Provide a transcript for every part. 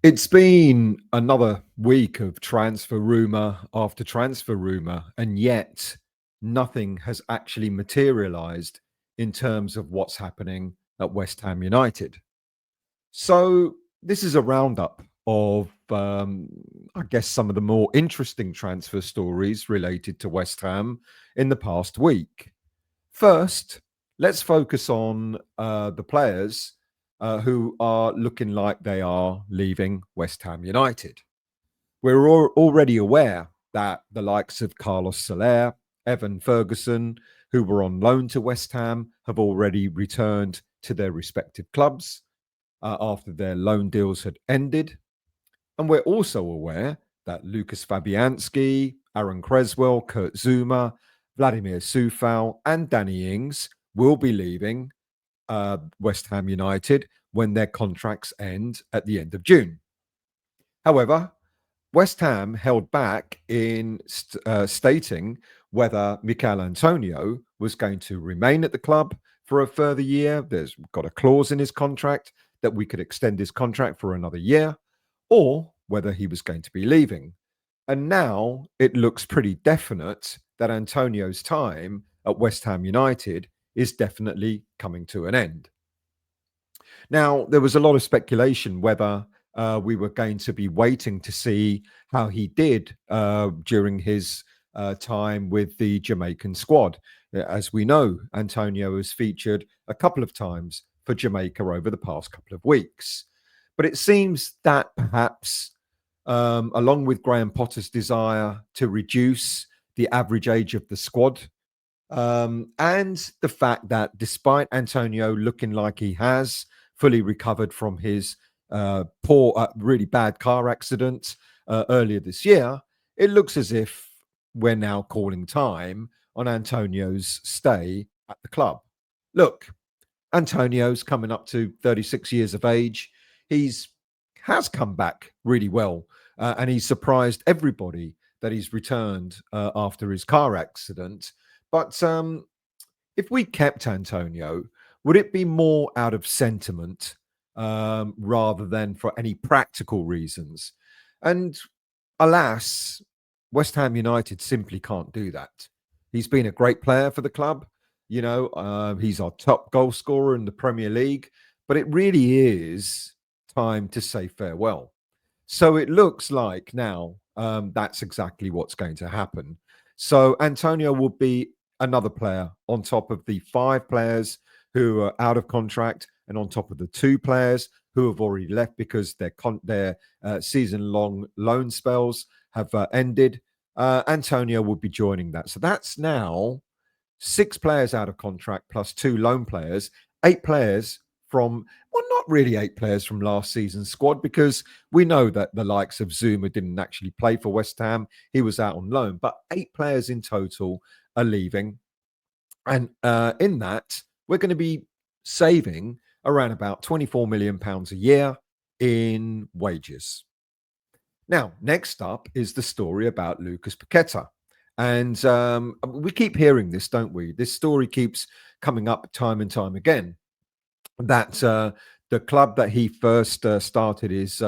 It's been another week of transfer rumor after transfer rumor, and yet nothing has actually materialized in terms of what's happening at West Ham United. So, this is a roundup of, I guess, some of the more interesting transfer stories related to West Ham in the past week. First, let's focus on the players who are looking like they are leaving West Ham United. We're already aware that the likes of Carlos Soler, Evan Ferguson, who were on loan to West Ham, have already returned to their respective clubs after their loan deals had ended. And we're also aware that Lucas Fabianski, Aaron Creswell, Kurt Zuma, Vladimir Soufal, and Danny Ings will be leaving West Ham United when their contracts end at the end of June. However, West Ham held back in stating whether Michail Antonio was going to remain at the club for a further year. There's got a clause in his contract that we could extend his contract for another year, or whether he was going to be leaving. And now it looks pretty definite that Antonio's time at West Ham United is definitely coming to an end. Now, there was a lot of speculation whether we were going to be waiting to see how he did during his time with the Jamaican squad. As we know, Antonio has featured a couple of times for Jamaica over the past couple of weeks. But it seems that perhaps, along with Graham Potter's desire to reduce the average age of the squad, and the fact that despite Antonio looking like he has fully recovered from his really bad car accident earlier this year, it looks as if we're now calling time on Antonio's stay at the club. Look, Antonio's coming up to 36 years of age. Has come back really well, and he's surprised everybody that he's returned after his car accident. But if we kept Antonio, would it be more out of sentiment rather than for any practical reasons? And alas, West Ham United simply can't do that. He's been a great player for the club. He's our top goal scorer in the Premier League, but it really is time to say farewell. So it looks like now that's exactly what's going to happen. So Antonio will be another player on top of the 5 players who are out of contract, and on top of the 2 players who have already left because their season-long loan spells have ended. Antonio will be joining that. So that's now 6 players out of contract plus 2 loan players, 8 players from, well, not really 8 players from last season's squad, because we know that the likes of Zuma didn't actually play for West Ham. He was out on loan, but 8 players in total are leaving. And in that, we're going to be saving around about £24 million a year in wages. Now, next up is the story about Lucas Paqueta. And we keep hearing this, don't we? This story keeps coming up time and time again, that the club that he first started his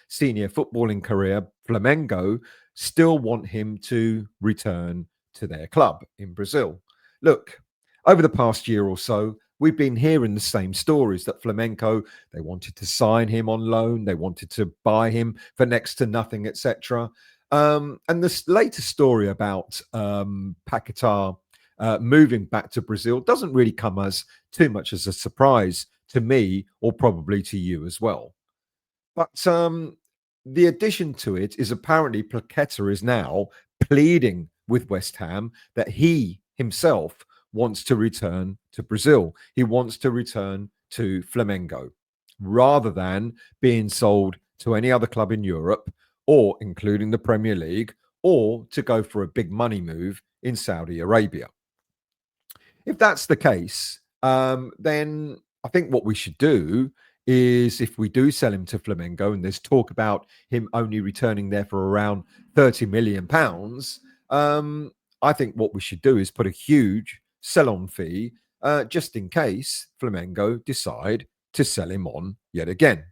senior footballing career, Flamengo, still want him to return to their club in Brazil. Look, over the past year or so, we've been hearing the same stories that Flamengo, they wanted to sign him on loan, they wanted to buy him for next to nothing, etc. And this latest story about Paqueta moving back to Brazil doesn't really come as too much as a surprise to me, or probably to you as well. But the addition to it is apparently Paqueta is now pleading with West Ham that he himself wants to return to Brazil. He wants to return to Flamengo rather than being sold to any other club in Europe, or including the Premier League, or to go for a big money move in Saudi Arabia. If that's the case, then I think what we should do is, if we do sell him to Flamengo, and there's talk about him only returning there for around £30 million, I think what we should do is put a huge sell-on fee just in case Flamengo decide to sell him on yet again.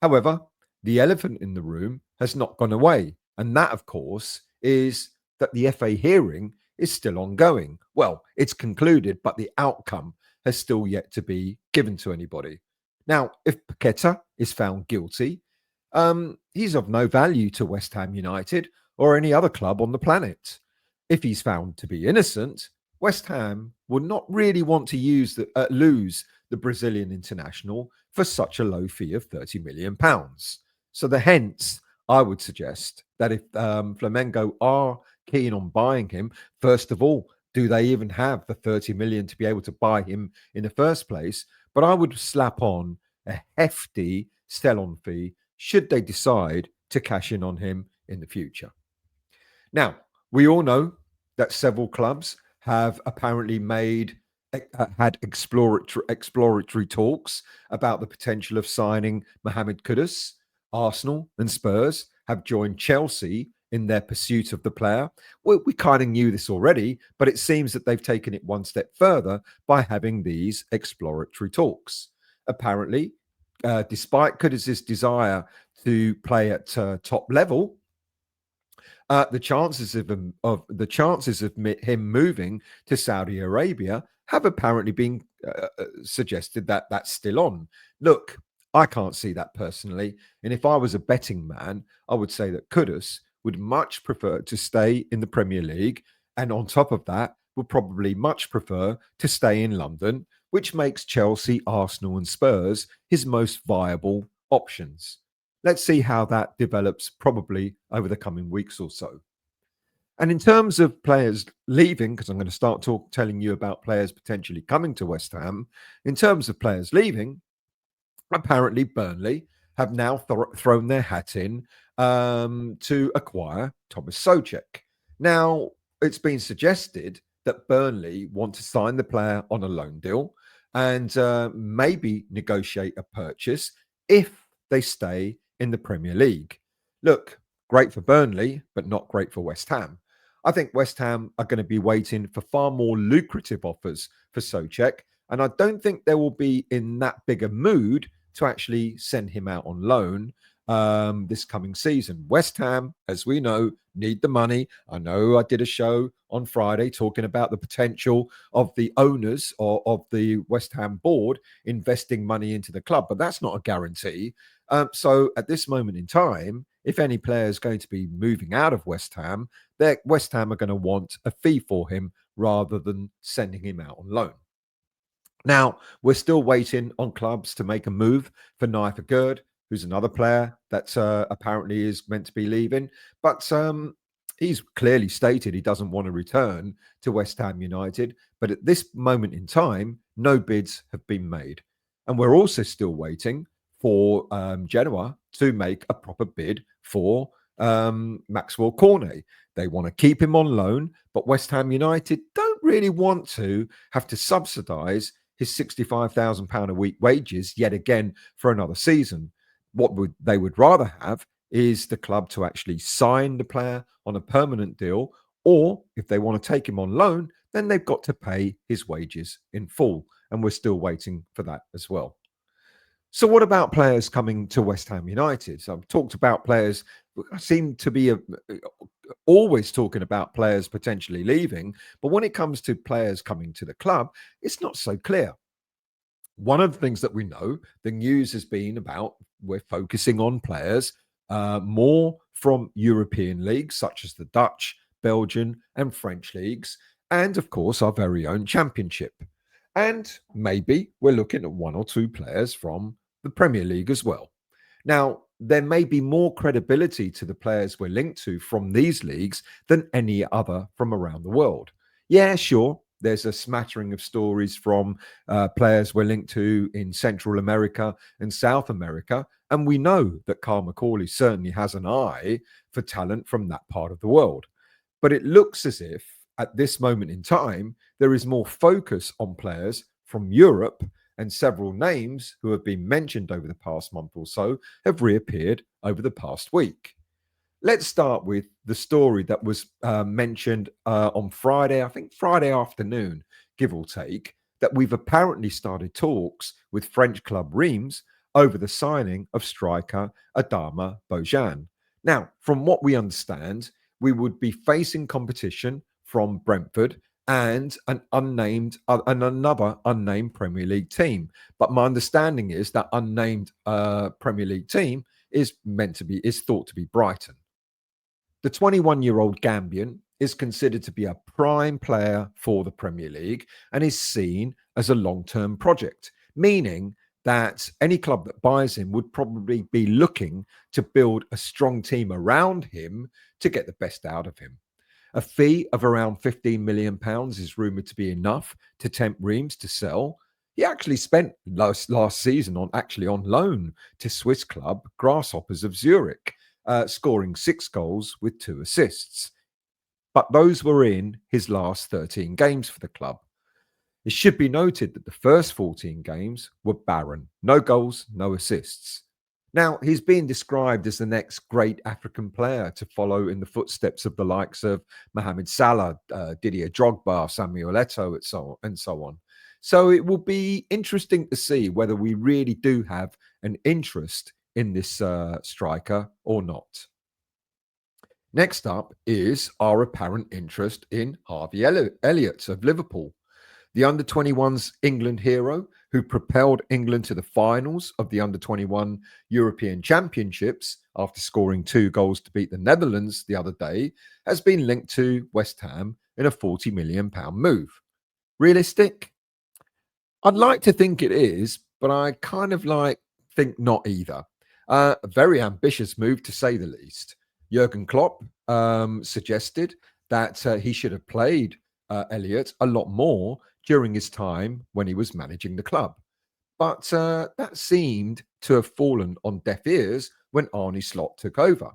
However, the elephant in the room has not gone away. And that, of course, is that the FA hearing is still ongoing. Well, it's concluded, but the outcome has still yet to be given to anybody. Now, if Paqueta is found guilty, he's of no value to West Ham United or any other club on the planet. If he's found to be innocent, West Ham would not really want to lose the Brazilian international for such a low fee of £30 million. So hence, I would suggest that if Flamengo are keen on buying him, first of all, do they even have the 30 million to be able to buy him in the first place? But I would slap on a hefty sell-on fee should they decide to cash in on him in the future. Now, we all know that several clubs have apparently had exploratory talks about the potential of signing Mohammed Kudus. Arsenal and Spurs have joined Chelsea in their pursuit of the player. Well, we kind of knew this already, but it seems that they've taken it one step further by having these exploratory talks. Apparently, despite Kudus's desire to play at top level, the chances of him moving to Saudi Arabia have apparently been suggested that that's still on. Look, I can't see that personally, and if I was a betting man, I would say that Kudus would much prefer to stay in the Premier League, and on top of that, would probably much prefer to stay in London, which makes Chelsea, Arsenal, and Spurs his most viable options. Let's see how that develops probably over the coming weeks or so. And in terms of players leaving, because I'm going to start telling you about players potentially coming to West Ham, in terms of players leaving, apparently Burnley have now thrown their hat in to acquire Thomas Soucek. Now, it's been suggested that Burnley want to sign the player on a loan deal and maybe negotiate a purchase if they stay in the Premier League. Look, great for Burnley, but not great for West Ham. I think West Ham are going to be waiting for far more lucrative offers for Soucek, and I don't think they will be in that big a mood to actually send him out on loan this coming season. West Ham, as we know, need the money. I know I did a show on Friday talking about the potential of the owners or of the West Ham board investing money into the club, but that's not a guarantee. So at this moment in time, if any player is going to be moving out of West Ham, West Ham are going to want a fee for him rather than sending him out on loan. Now, we're still waiting on clubs to make a move for Naif Gerd, who's another player that apparently is meant to be leaving. But he's clearly stated he doesn't want to return to West Ham United. But at this moment in time, no bids have been made. And we're also still waiting for Genoa to make a proper bid for Maxwell Cornet. They want to keep him on loan, but West Ham United don't really want to have to subsidise his £65,000 a week wages yet again for another season. What they would rather have is the club to actually sign the player on a permanent deal, or if they want to take him on loan, then they've got to pay his wages in full. And we're still waiting for that as well. So what about players coming to West Ham United? So I've talked about players. I seem to be always talking about players potentially leaving. But when it comes to players coming to the club, it's not so clear. One of the things that we know, the news has been about, we're focusing on players more from European leagues, such as the Dutch, Belgian, and French leagues, and of course, our very own championship. And maybe we're looking at one or two players from the Premier League as well. Now, there may be more credibility to the players we're linked to from these leagues than any other from around the world. Yeah, sure. There's a smattering of stories from players we're linked to in Central America and South America. And we know that Carl McCauley certainly has an eye for talent from that part of the world. But it looks as if at this moment in time, there is more focus on players from Europe, and several names who have been mentioned over the past month or so have reappeared over the past week. Let's start with the story that was mentioned on Friday, I think Friday afternoon, give or take, that we've apparently started talks with French club Reims over the signing of striker Adama Bojang. Now, from what we understand, we would be facing competition from Brentford and another unnamed Premier League team. But my understanding is that unnamed Premier League team is thought to be Brighton. The 21-year-old Gambian is considered to be a prime player for the Premier League and is seen as a long-term project, meaning that any club that buys him would probably be looking to build a strong team around him to get the best out of him. A fee of around £15 million is rumoured to be enough to tempt Reims to sell. He actually spent last season on loan to Swiss club Grasshoppers of Zurich, scoring 6 goals with 2 assists. But those were in his last 13 games for the club. It should be noted that the first 14 games were barren. No goals, no assists. Now, he's being described as the next great African player to follow in the footsteps of the likes of Mohammed Salah, Didier Drogba, Samuel Eto'o, and so on. So it will be interesting to see whether we really do have an interest in this striker or not. Next up is our apparent interest in Harvey Elliott of Liverpool. The under-21s England hero who propelled England to the finals of the under-21 European Championships after scoring 2 goals to beat the Netherlands the other day has been linked to West Ham in a £40 million move. Realistic? I'd like to think it is, but I kind of think not either. A very ambitious move to say the least. Jurgen Klopp suggested that he should have played Elliott a lot more during his time when he was managing the club. But that seemed to have fallen on deaf ears when Arne Slot took over,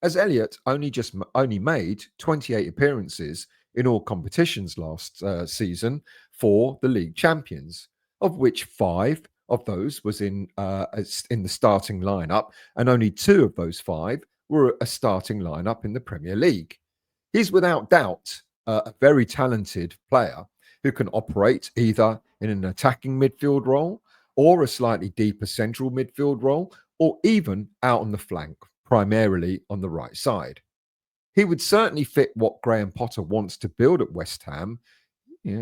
as Elliott only made 28 appearances in all competitions last season for the league champions, of which 5 of those was in the starting lineup, and only 2 of those 5 were a starting lineup in the Premier League. He's without doubt a very talented player who can operate either in an attacking midfield role or a slightly deeper central midfield role, or even out on the flank, primarily on the right side. He would certainly fit what Graham Potter wants to build at West Ham,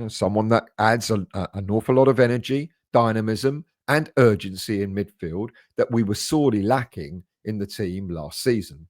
someone that adds an awful lot of energy, dynamism, and urgency in midfield that we were sorely lacking in the team last season.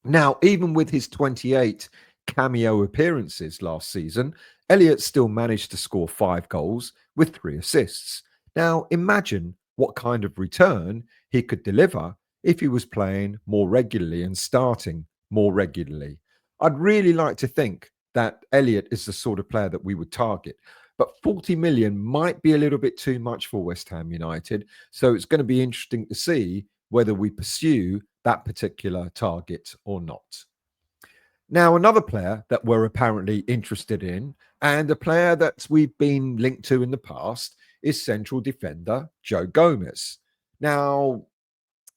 Now, even with his 28 cameo appearances last season, Elliott still managed to score 5 goals with 3 assists. Now, imagine what kind of return he could deliver if he was playing more regularly and starting more regularly. I'd really like to think that Elliott is the sort of player that we would target, but 40 million might be a little bit too much for West Ham United. So it's going to be interesting to see whether we pursue that particular target or not. Now, another player that we're apparently interested in, and a player that we've been linked to in the past, is central defender Joe Gomez. Now,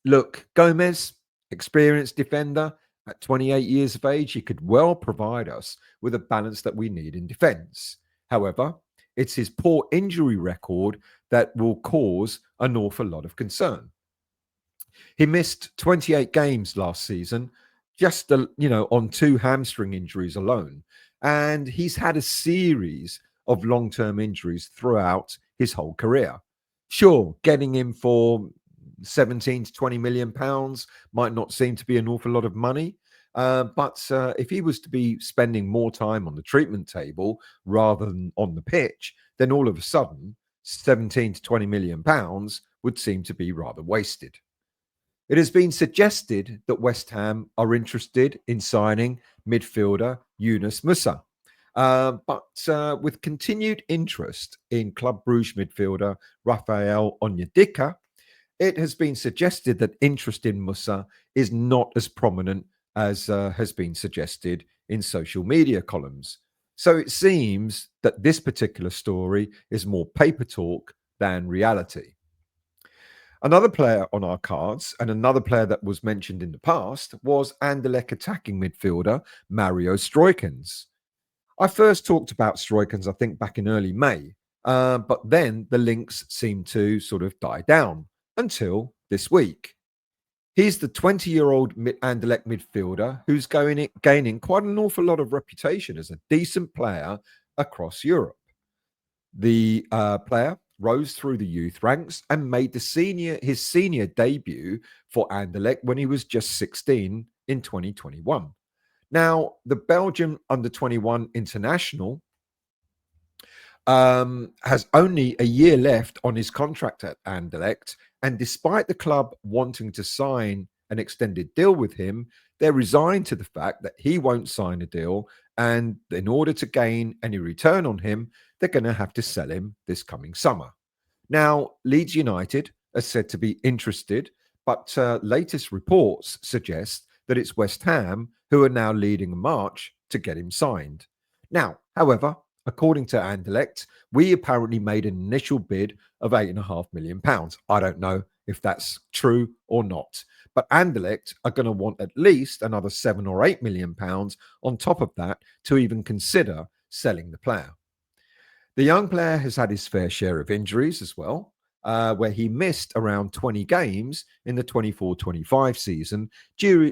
look, Gomez, experienced defender, at 28 years of age, he could well provide us with a balance that we need in defence. However, it's his poor injury record that will cause an awful lot of concern. He missed 28 games last season, just on 2 hamstring injuries alone, and he's had a series of long-term injuries throughout his whole career. Sure, getting him for 17 to 20 million pounds might not seem to be an awful lot of money, but if he was to be spending more time on the treatment table rather than on the pitch, then all of a sudden 17 to 20 million pounds would seem to be rather wasted. It has been suggested that West Ham are interested in signing midfielder Yunus Musah. But with continued interest in Club Brugge midfielder Raphael Onyedika, it has been suggested that interest in Musah is not as prominent as has been suggested in social media columns. So it seems that this particular story is more paper talk than reality. Another player on our cards, and another player that was mentioned in the past, was Anderlecht attacking midfielder Mario Stroeykens. I first talked about Stroeykens, I think, back in early May, but then the links seemed to sort of die down. until this week. He's the 20-year-old Anderlecht midfielder who's gaining quite an awful lot of reputation as a decent player across Europe. The player rose through the youth ranks and made his senior debut for Anderlecht when he was just 16 in 2021. Now, the Belgian under-21 international has only a year left on his contract at Anderlecht, and despite the club wanting to sign an extended deal with him, they're resigned to the fact that he won't sign a deal, and in order to gain any return on him, they're going to have to sell him this coming summer. Now, Leeds United are said to be interested, but latest reports suggest that it's West Ham who are now leading a march to get him signed. Now, however, according to Anderlecht, we apparently made an initial bid of £8.5 million. I don't know if that's true or not, but Anderlecht are going to want at least another £7 or £8 million on top of that to even consider selling the player. The young player has had his fair share of injuries as well, where he missed around 20 games in the 24-25 season due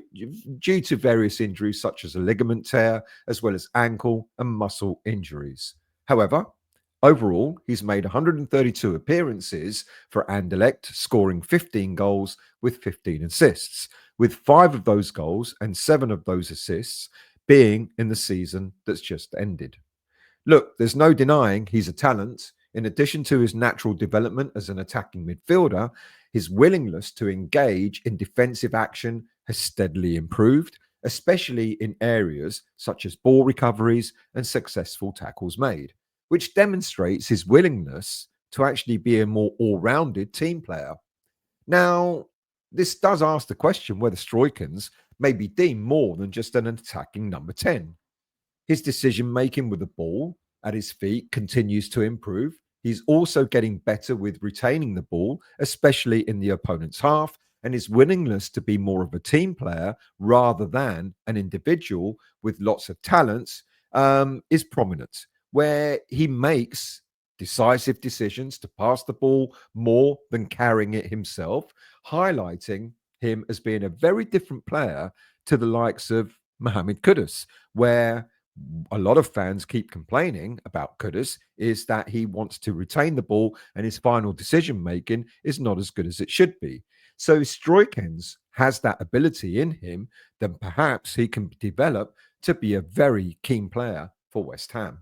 to various injuries such as a ligament tear, as well as ankle and muscle injuries. However, overall, he's made 132 appearances for Anderlecht, scoring 15 goals with 15 assists, with 5 of those goals and 7 of those assists being in the season that's just ended. Look, there's no denying he's a talent. In addition to his natural development as an attacking midfielder, his willingness to engage in defensive action has steadily improved, especially in areas such as ball recoveries and successful tackles made, which demonstrates his willingness to actually be a more all-rounded team player. Now, this does ask the question whether Stroeykens may be deemed more than just an attacking number 10. His decision-making with the ball at his feet continues to improve. He's also getting better with retaining the ball, especially in the opponent's half, and his willingness to be more of a team player rather than an individual with lots of talents is prominent, where he makes decisive decisions to pass the ball more than carrying it himself, highlighting him as being a very different player to the likes of Mohammed Kudus, where a lot of fans keep complaining about Kudus is that he wants to retain the ball and his final decision making is not as good as it should be. So if Stroeykens has that ability in him, then perhaps he can develop to be a very keen player for West Ham.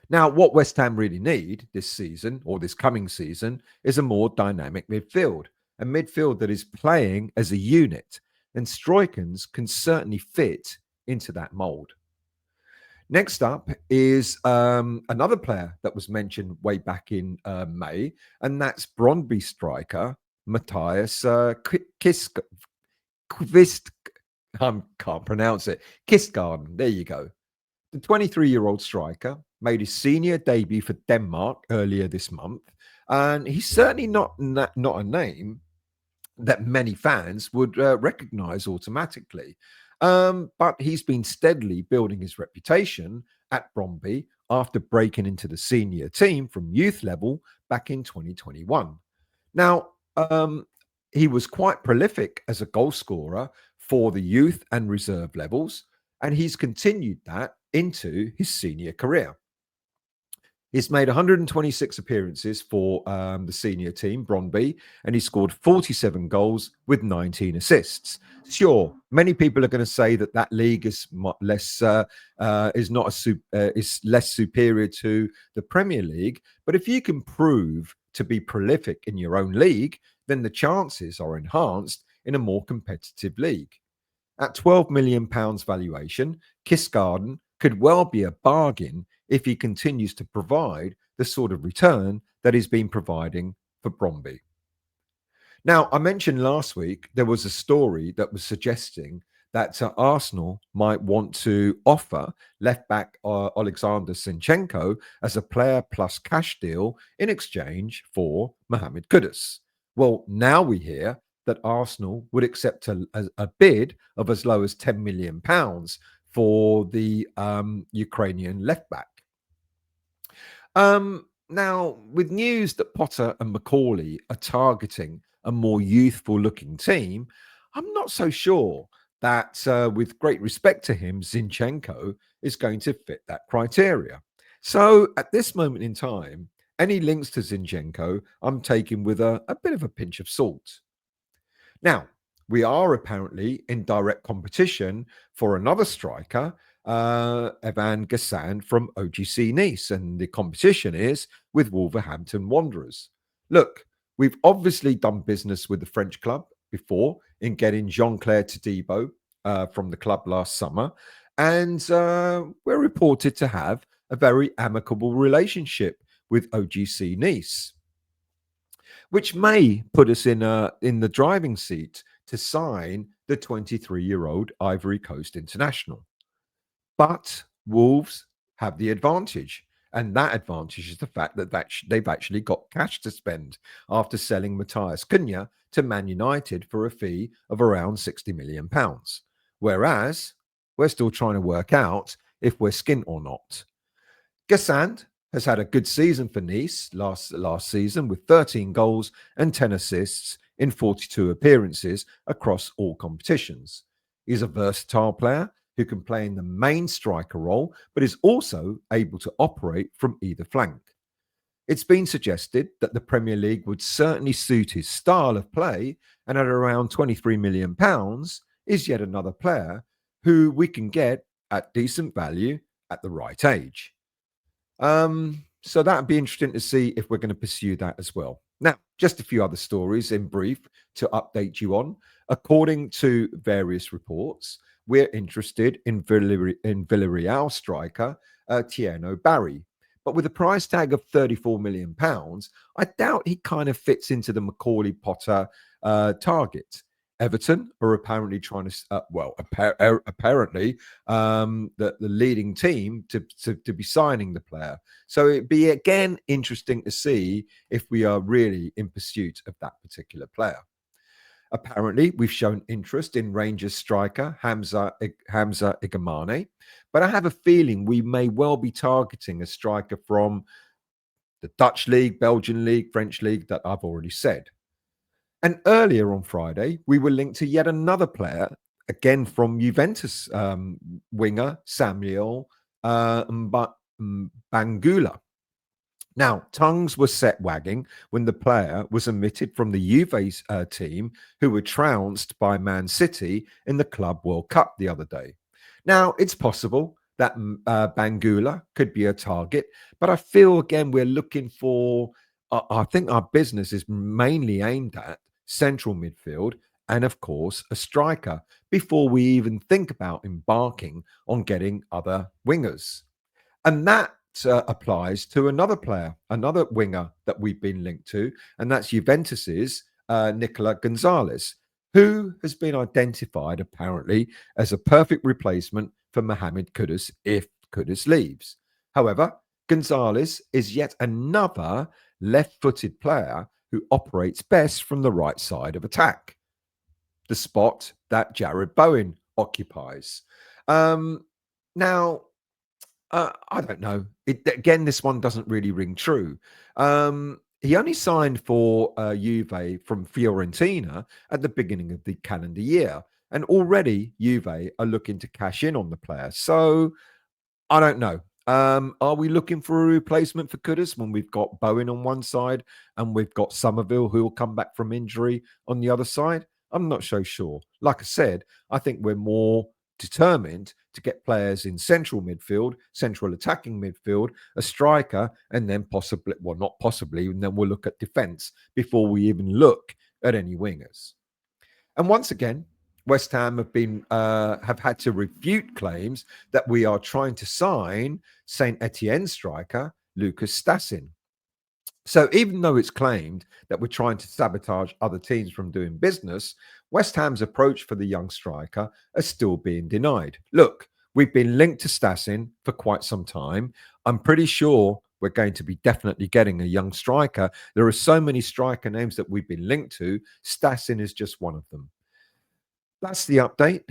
Now, what West Ham really need this season or this coming season is a more dynamic midfield, a midfield that is playing as a unit, and Stroeykens can certainly fit into that mold. Next up is another player that was mentioned way back in May, and that's Brøndby striker Matthias Kvist. I can't pronounce it. Kistgarden. There you go. The 23-year-old striker made his senior debut for Denmark earlier this month, and he's certainly not a name that many fans would recognize automatically. But he's been steadily building his reputation at Brøndby after breaking into the senior team from youth level back in 2021. Now, he was quite prolific as a goal scorer for the youth and reserve levels, and he's continued that into his senior career. He's made 126 appearances for the senior team, Brøndby, and he scored 47 goals with 19 assists. Sure, many people are going to say that that league is less is less superior to the Premier League, but if you can prove to be prolific in your own league, then the chances are enhanced in a more competitive league. At £12 million valuation, Kistgarden could well be a bargain if he continues to provide the sort of return that he's been providing for Brøndby. Now, I mentioned last week there was a story that was suggesting that Arsenal might want to offer left-back Alexander Zinchenko as a player plus cash deal in exchange for Mohammed Kudus. Well, now we hear that Arsenal would accept a bid of as low as £10 million for the Ukrainian left-back. Now, with news that Potter and Macaulay are targeting a more youthful looking team, I'm not so sure that, with great respect to him, Zinchenko is going to fit that criteria. So at this moment in time, any links to Zinchenko, I'm taking with a bit of a pinch of salt. Now, we are apparently in direct competition for another striker, Evan Guessand from OGC Nice, and the competition is with Wolverhampton Wanderers. Look, we've obviously done business with the French club before in getting Jean-Claire Todibo from the club last summer, and we're reported to have a very amicable relationship with OGC Nice, which may put us in the driving seat to sign the 23-year-old Ivory Coast international. But Wolves have the advantage, and that advantage is the fact that they've actually got cash to spend after selling Matthias Cunha to Man United for a fee of around £60 million. Whereas we're still trying to work out if we're skint or not. Guessand has had a good season for Nice last season with 13 goals and 10 assists in 42 appearances across all competitions. He's a versatile player who can play in the main striker role, but is also able to operate from either flank. It's been suggested that the Premier League would certainly suit his style of play, and at around £23 million is yet another player who we can get at decent value at the right age. So that'd be interesting to see if we're going to pursue that as well. Now, just a few other stories in brief to update you on. According to various reports, we're interested in Villarreal striker Tieno Barry. But with a price tag of £34 million, I doubt he kind of fits into the Macaulay Potter target. Everton are apparently trying to, apparently, the leading team to be signing the player. So it'd be, again, interesting to see if we are really in pursuit of that particular player. Apparently, we've shown interest in Rangers striker Hamza Igamane, but I have a feeling we may well be targeting a striker from the Dutch league, Belgian league, French league that I've already said. And earlier on Friday, we were linked to yet another player, again from Juventus winger Samuel Bangula. Now, tongues were set wagging when the player was omitted from the Juve team who were trounced by Man City in the Club World Cup the other day. Now, it's possible that Bangula could be a target, but I feel, again, we're looking for, I think our business is mainly aimed at central midfield and, of course, a striker before we even think about embarking on getting other wingers. And that applies to another player, another winger that we've been linked to, and that's Juventus's Nicola Gonzalez, who has been identified apparently as a perfect replacement for Mohammed Kudus if Kudus leaves. However, Gonzalez is yet another left-footed player who operates best from the right side of attack, the spot that Jared Bowen occupies. Now, I don't know. Again, this one doesn't really ring true. He only signed for Juve from Fiorentina at the beginning of the calendar year, and already Juve are looking to cash in on the player. So I don't know. Are we looking for a replacement for Kudus when we've got Bowen on one side and we've got Somerville who will come back from injury on the other side? I'm not so sure. Like I said, I think we're more determined to get players in central midfield, central attacking midfield, a striker, and then possibly, well, not possibly, and then we'll look at defence before we even look at any wingers. And once again, West Ham have had to refute claims that we are trying to sign Saint Etienne striker Lucas Stassin. So even though it's claimed that we're trying to sabotage other teams from doing business, West Ham's approach for the young striker is still being denied. Look, we've been linked to Stassin for quite some time. I'm pretty sure we're going to be definitely getting a young striker. There are so many striker names that we've been linked to. Stassin is just one of them. That's the update.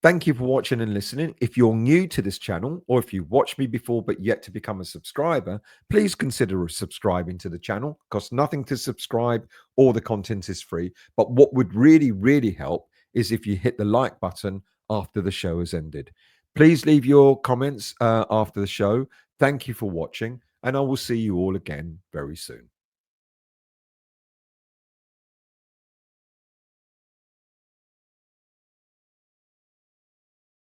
Thank you for watching and listening. If you're new to this channel, or if you've watched me before but yet to become a subscriber, please consider subscribing to the channel. It costs nothing to subscribe. All the content is free. But what would really, really help is if you hit the like button after the show has ended. Please leave your comments after the show. Thank you for watching, and I will see you all again very soon.